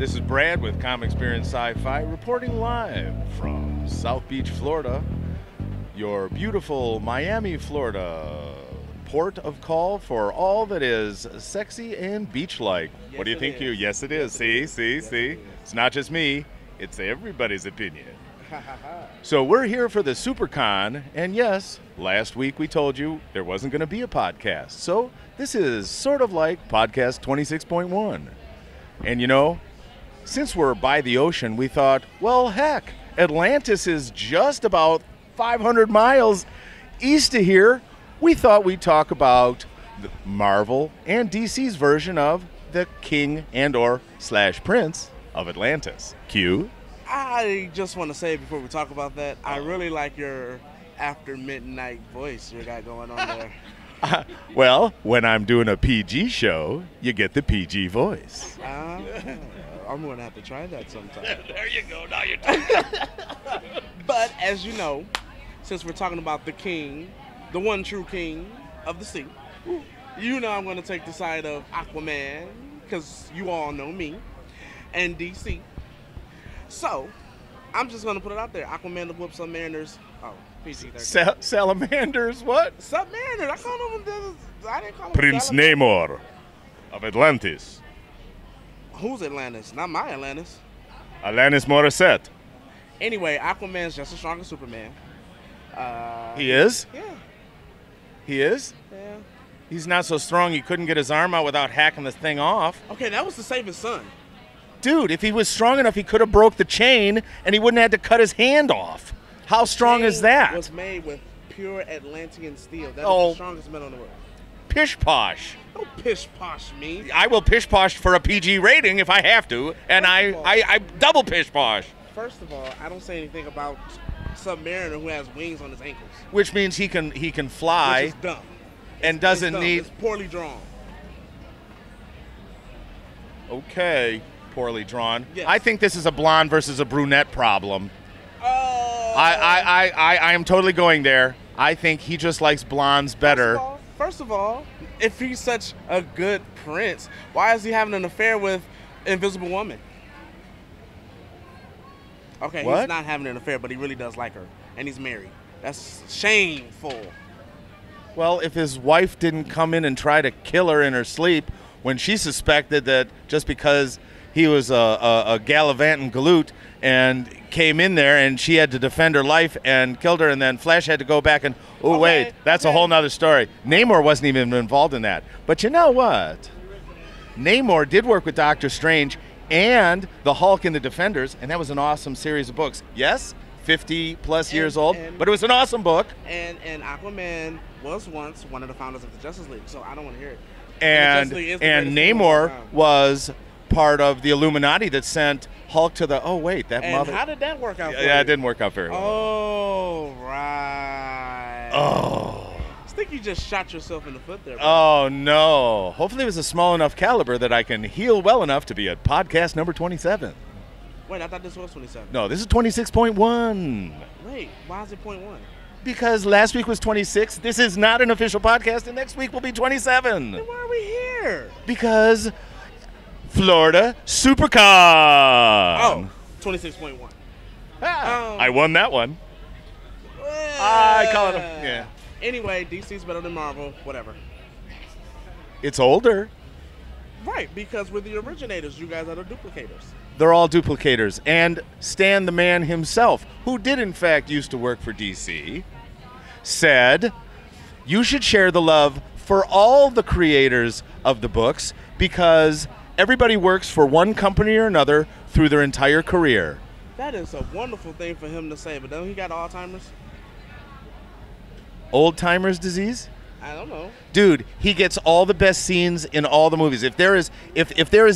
This is Brad with Comic Experience Sci-Fi reporting live from South Beach, Florida, your beautiful Miami, Florida port of call for all that is sexy and beach-like. Yes, what do you think? Yes, it is. See? It's not just me. It's everybody's opinion. So we're here for the SuperCon, and yes, last week we told you there wasn't going to be a podcast. So this is sort of like podcast 26.1. And you know, since we're by the ocean, we thought, well, heck, Atlantis is just about 500 miles east of here. We thought we'd talk about the Marvel and DC's version of the king and or / prince of Atlantis. Q. I just want to say before we talk about that, I really like your after midnight voice you got going on there. Well, when I'm doing a PG show, you get the PG voice. I'm going to have to try that sometime. There you go. Now you're talking. But as you know, since we're talking about the king, the one true king of the sea, you know I'm going to take the side of Aquaman, because you all know me, and DC. So, I'm just going to put it out there. Aquaman to whoop some mariners. Oh, PG-13. Salamanders, what? Submariners. I called them. I didn't call them Prince Namor of Atlantis. Who's Atlantis? Not my Atlantis. Alanis Morissette. Anyway, Aquaman's just as strong as Superman. He is? Yeah. He is? Yeah. He's not so strong he couldn't get his arm out without hacking this thing off. Okay, that was to save his son. Dude, if he was strong enough, he could have broke the chain and he wouldn't have had to cut his hand off. How strong is that? It was made with pure Atlantean steel. That is the strongest metal in the world. Pish posh. Don't pish posh me. I will pish posh for a PG rating if I have to, and I double pish posh. First of all, I don't say anything about Submariner who has wings on his ankles. Which means he can fly. Which is dumb. And doesn't need. It's poorly drawn. Okay, poorly drawn. Yes. I think this is a blonde versus a brunette problem. Oh. I am totally going there. I think he just likes blondes better. First of all, if he's such a good prince, why is he having an affair with Invisible Woman? Okay, what? He's not having an affair, but he really does like her, and he's married. That's shameful. Well, if his wife didn't come in and try to kill her in her sleep when she suspected that just because he was a gallivanting galoot and came in there and she had to defend her life and killed her, and then Flash had to go back and, wait, that's a whole nother story. Namor wasn't even involved in that. But you know what? Namor did work with Doctor Strange and the Hulk in the Defenders, and that was an awesome series of books. Yes, 50-plus years old, but it was an awesome book. And Aquaman was once one of the founders of the Justice League, so I don't want to hear it. And Namor was part of the Illuminati that sent Hulk to the. Oh wait, that mother. How did that work out? Yeah, it didn't work out very well. Oh right. Oh. I think you just shot yourself in the foot there. Bro. Oh no! Hopefully, it was a small enough caliber that I can heal well enough to be at podcast number 27. Wait, I thought this was 27. No, this is 26.1. Wait, why is it 0.1? Because last week was 26. This is not an official podcast, and next week will be 27. Then why are we here? Because Florida SuperCon. Oh, 26.1. I won that one. I call it yeah. Anyway, DC's better than Marvel, whatever. It's older. Right, because we're the originators. You guys are the duplicators. They're all duplicators. And Stan the man himself, who did in fact used to work for DC, said, you should share the love for all the creators of the books because everybody works for one company or another through their entire career. That is a wonderful thing for him to say, but don't he got Alzheimer's? Old-timers disease? I don't know. Dude, he gets all the best scenes in all the movies. If there is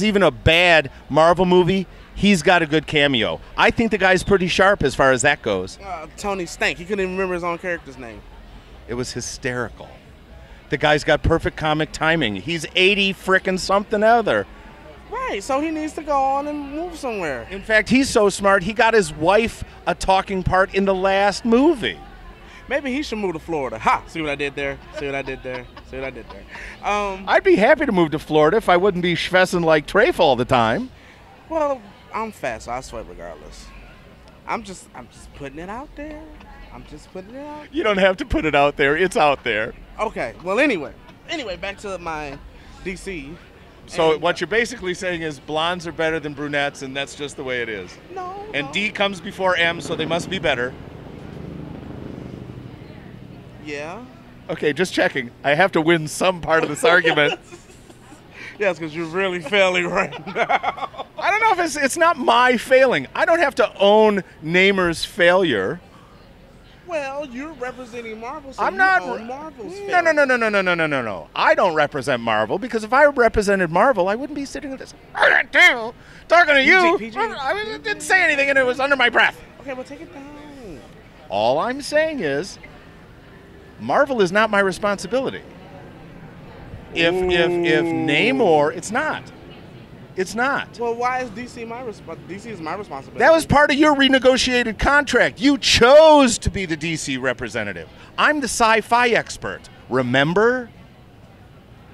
even a bad Marvel movie, he's got a good cameo. I think the guy's pretty sharp as far as that goes. Tony Stank. He couldn't even remember his own character's name. It was hysterical. The guy's got perfect comic timing. He's 80 frickin' something other. Right, so he needs to go on and move somewhere. In fact, he's so smart, he got his wife a talking part in the last movie. Maybe he should move to Florida. Ha! See what I did there? See what I did there? See what I did there? I'd be happy to move to Florida if I wouldn't be schvessing like Trafe all the time. Well, I'm fat, so I sweat regardless. I'm just putting it out there. I'm just putting it out. You don't have to put it out there. It's out there. Okay. Well, anyway, back to my DC. So what you're basically saying is blondes are better than brunettes, and that's just the way it is. No. And D comes before M, so they must be better. Yeah. Okay, just checking. I have to win some part of this argument. Yes, because you're really failing right now. I don't know if it's not my failing. I don't have to own Namor's failure. Well, you're representing Marvel, so I'm you not. own Marvel's No. I don't represent Marvel because if I represented Marvel, I wouldn't be sitting at this talking to you. I didn't say anything, and it was under my breath. Okay, well, take it down. All I'm saying is, Marvel is not my responsibility. If Namor, it's not. It's not. Well, why is DC my DC is my responsibility. That was part of your renegotiated contract. You chose to be the DC representative. I'm the sci-fi expert. Remember?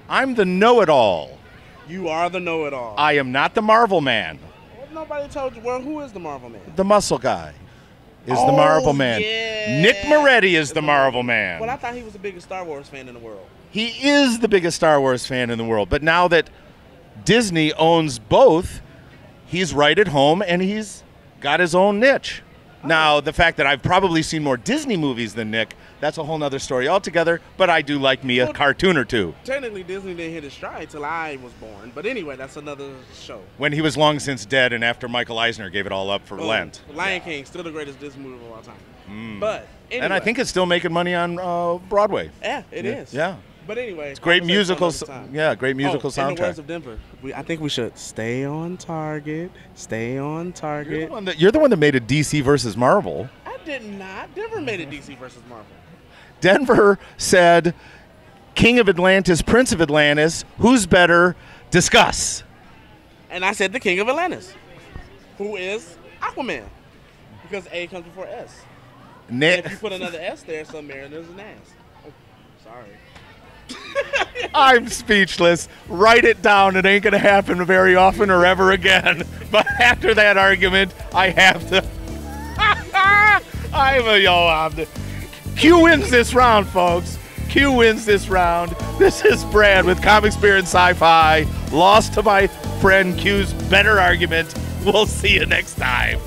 I'm the know-it-all. You are the know-it-all. I am not the Marvel man. Well, nobody told you. Well, who is the Marvel man? The muscle guy is the Marvel man. Yeah. Nick Moretti is the Marvel man. Well, I thought he was the biggest Star Wars fan in the world. He is the biggest Star Wars fan in the world. But now that Disney owns both, he's right at home and he's got his own niche. Now, the fact that I've probably seen more Disney movies than Nick, that's a whole nother story altogether, but I do like me a cartoon or two. Technically, Disney didn't hit his stride till I was born. But anyway, that's another show. When he was long since dead and after Michael Eisner gave it all up for Lent. Lion King, still the greatest Disney movie of all time. But anyway. And I think it's still making money on Broadway. Yeah, it is. Yeah. But anyway. It's great musical. Yeah, great musical soundtrack. In the words of Denver, I think we should stay on target. Stay on target. You're the one that made a DC versus Marvel. I did not. Denver made a DC versus Marvel. Denver said, King of Atlantis, Prince of Atlantis, who's better? Discuss. And I said the King of Atlantis, who is Aquaman, because A comes before S. And if you put another S there, some Mariner's an ass. Oh, sorry. I'm speechless. Write it down. It ain't going to happen very often or ever again. But after that argument, I have to. Q wins this round, folks. Q wins this round. This is Brad with Comics, Beer, and Sci-Fi. Lost to my friend Q's better argument. We'll see you next time.